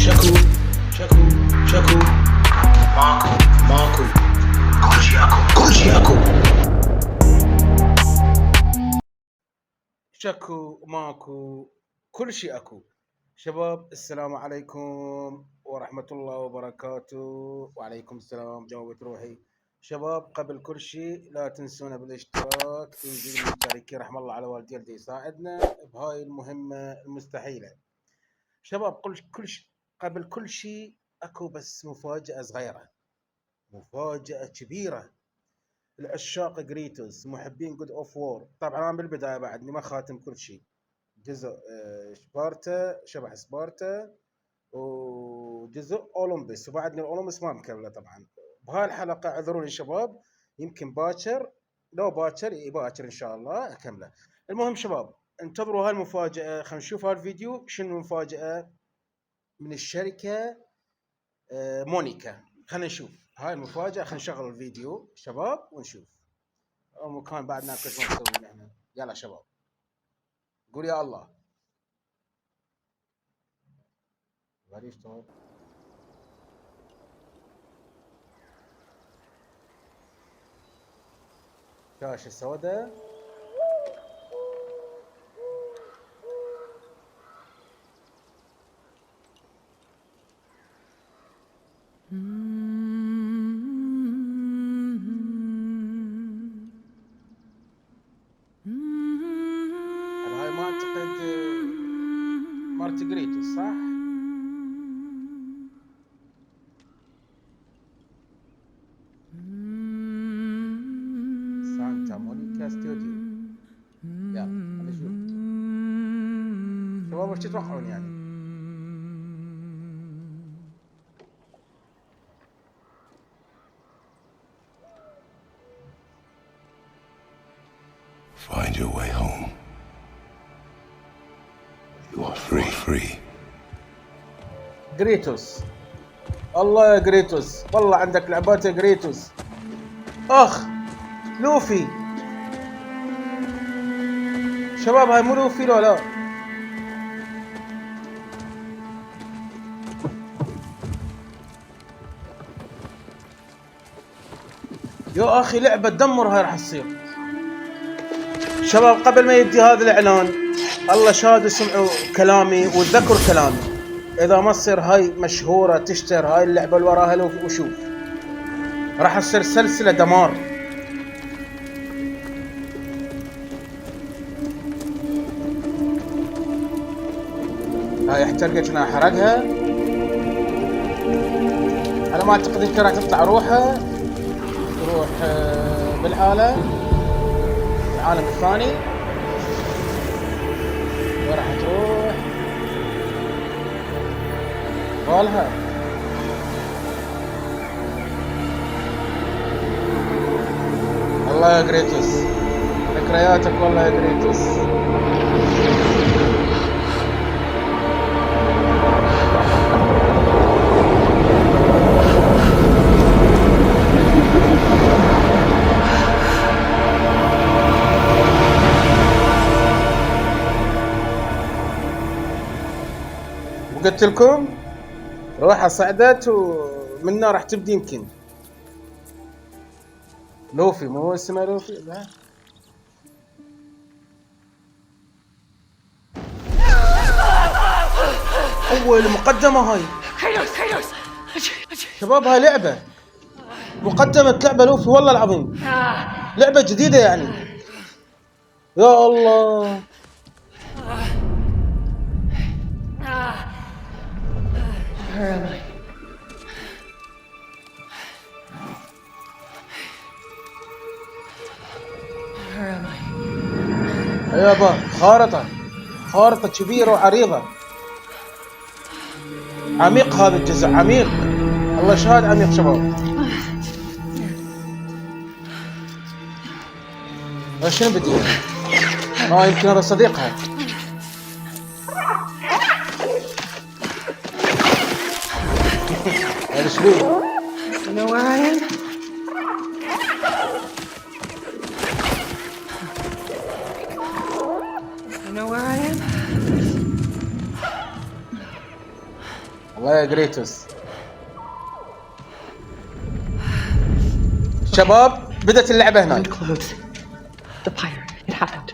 شكو شكو شكو ماكو ماكو كل شيء اكو كل شيء اكو شكو ماكو كل شيء اكو. شباب السلام عليكم ورحمة الله وبركاته. وعليكم السلام جاوبت روحي. شباب قبل كل شيء لا تنسونا بالاشتراك، تنزيل المشتركين رحم الله على والدي اللي يساعدنا بهاي المهمة المستحيلة. شباب قبل كل شيء اكو بس مفاجأة صغيرة، مفاجأة كبيرة. العشاق جريتوس، محبين جود اوف وور، طبعا انا بالبداية بعدني ما خاتم كل شيء. جزء سبارتا، شبح سبارتا، وجزء اولمبس، وبعدني الاولمبس ما مكمله طبعا. بهاي الحلقة اعذروني شباب، يمكن باكر، لو باكر باكر ان شاء الله اكمله. المهم شباب انتظروا هاي المفاجأة. خلينا نشوف هالفيديو شنو المفاجأة من الشركة مونيكا. خلينا نشوف هاي المفاجأة. خلينا نشغل الفيديو شباب ونشوف. مكان بعد ناقص ما نسوي احنا. يلا شباب قول يا الله. غادي يشتغل شاشة سوداء. هاي ما اعتقد مارتجريتوس صح؟ سانتا مونيكا ستوديو. يلا خلينا نشوف شباب وش تتوقعون يعني؟ Find your way home. You are free. جريتوس، الله يا جريتوس، والله عندك لعبات يا جريتوس. اخ لوفي شباب، هاي مو لوفي لو لا. يا اخي لعبة تدمر هاي راح تصير. شباب قبل ما يبدي هذا الاعلان، الله شاهد سمعوا كلامي وتذكروا كلامي، اذا ما تصير هاي مشهورة تشتر هاي اللعبة اللي وراها لوفي وشوف راح تصير سلسلة دمار. هاي احترقت انا احرقها. انا ما اعتقد يمكن راح تطلع روحها، تروح بالعالم العالم الثاني. وين راح تروح؟ والها الله يا جريتوس، ذكرياتك والله يا جريتوس. قلت لكم روحها صعدت ومنها راح تبدي. يمكن لوفي، مو اسمه لوفي لا. اول مقدمة هاي شباب، هاي لعبة مقدمة، لعبة لوفي والله العظيم، لعبة جديدة يعني. يا الله يابا، خارطة كبيرة وعريضة. عميق هذا الجزء، عميق، الله شهاد عميق شباب. شنو بدي؟ يمكن هذا صديقها. هذا شبيه. You know where I am? You know where I am? الله يا جريتوس. شباب بدت اللعبة هنا. Burned clothes. The pyre. It happened.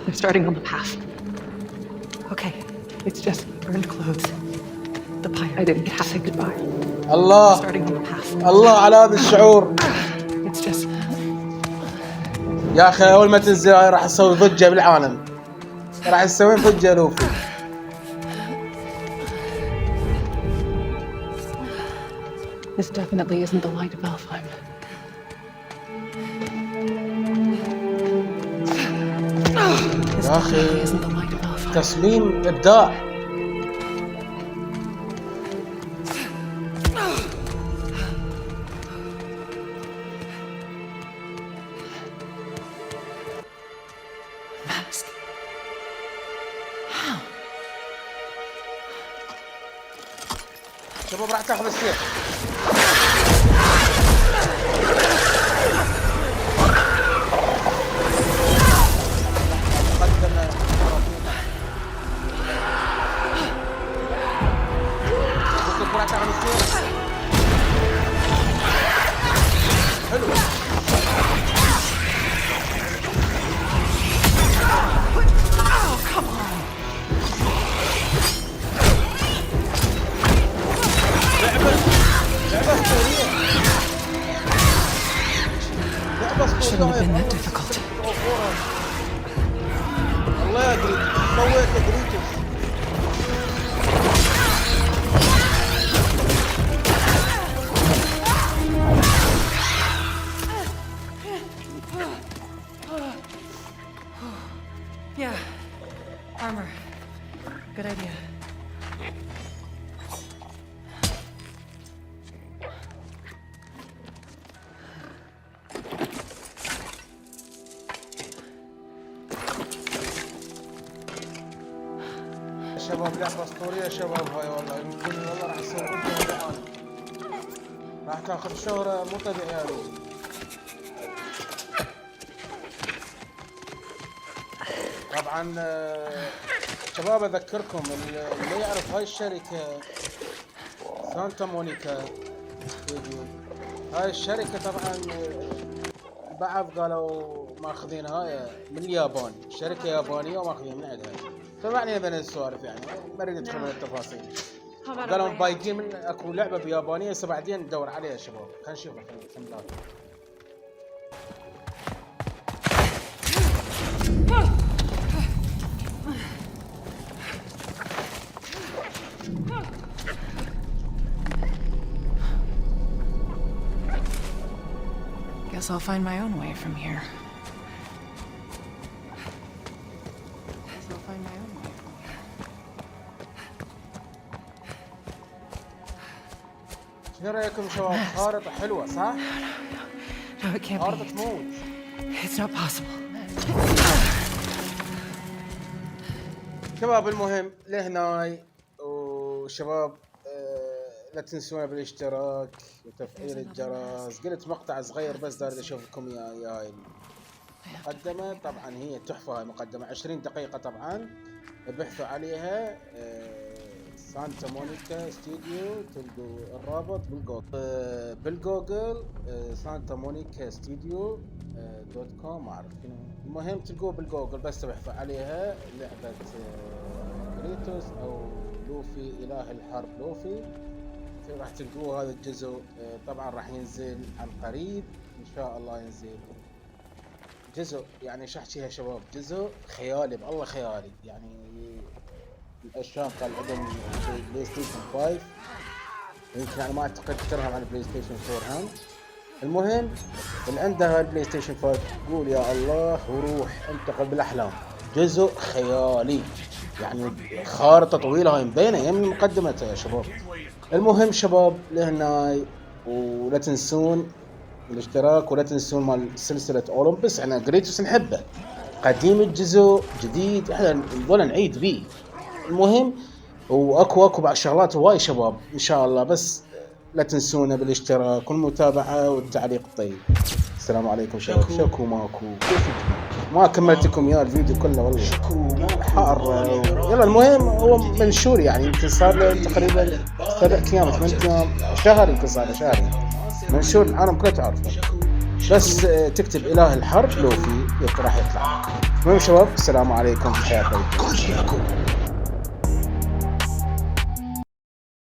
They're starting on the path. Okay, it's just burned clothes. The pyre. I didn't get to say goodbye. الله Starting on the path. الله على هذا الشعور. It's just. يا اخي اول ما تنزل هاي راح تسوي ضجة بالعالم. راح تسوين ضجة لوفي. This definitely isn't the light of Alfheim. This يا أخي. definitely isn't the light of Alfheim. تصميم ابداع. Mask. How? شباب راح تاخذ السيف. راح تاخذ السيف. حلو. Shouldn't have been that difficult. الله يا جريتوس سويت يا جريتوس. Yeah. Armor. Good idea. شباب لعبة اسطورية شباب هاي والله. يمكن والله راح تسوي ضجة بالعالم. راح تاخذ شهرة مو طبيعية يا لوفي. طبعا شباب اذكركم اللي يعرف هاي الشركة سانتا مونيكا ستوديو. هاي الشركة طبعا بعض قالوا ماخذين هاي من اليابان. شركة يابانية وماخذين من عندها. فمعني بين السوالف يعني ما اريد ادخل من التفاصيل. قالوا بايقين من اكو لعبة بيابانية هسه بعدين ندور عليها يا شباب. خلينا نشوفها في الملات. Guess I'll find my own way from here. شنو رايكم شباب؟ خارطة حلوة صح؟ No, it can't خارطة be. تموت. It's not possible. شباب المهم لهناي وشباب لا تنسونا بالاشتراك وتفعيل الجرس. قلت مقطع صغير بس داري اشوفكم يا هاي المقدمة. طبعا هي تحفة هاي مقدمة 20 دقيقة. طبعا ابحثوا عليها سانتا مونيكا ستوديو. تلقوا الرابط بالجوجل سانتا مونيكا ستوديو .com ما اعرف شنو. المهم تلقوه بالجوجل بس تبحثوا عليها لعبة كريتوس او لوفي اله الحرب لوفي. راح تلقوه هذا الجزء. طبعا راح ينزل عن قريب ان شاء الله. ينزل جزء يعني شو احكيها شباب جزء خيالي بالله خيالي يعني. الاشياء قال عندهم بلاي ستيشن 5 يمكن يعني ما اعتقد ترهم على البلاي ستيشن 4 هم. المهم اللي عنده البلاي ستيشن 5 قول يا الله وروح انتقل بالاحلام. جزء خيالي يعني خارطة طويلة هاي مبينة يم مقدمتها يا شباب. المهم شباب لهناي ولا تنسون الاشتراك ولا تنسون مال سلسلة اولمبس. احنا جريتوس نحبه قديم الجزء جديد احنا نظل نعيد بيه. المهم واكو بعض شغلات هواي شباب ان شاء الله. بس لا تنسونا بالاشتراك والمتابعة والتعليق الطيب. السلام عليكم شباب. شكو ماكو ما كملت لكم يا الفيديو كله والله حار. يلا المهم هو منشور يعني يمكن صار له تقريبا 7 ايام 8 ايام شهر، يمكن صار له شهر منشور العالم كله تعرفه. بس تكتب اله الحرب لوفي راح يطلع. المهم شباب السلام عليكم، حياكم.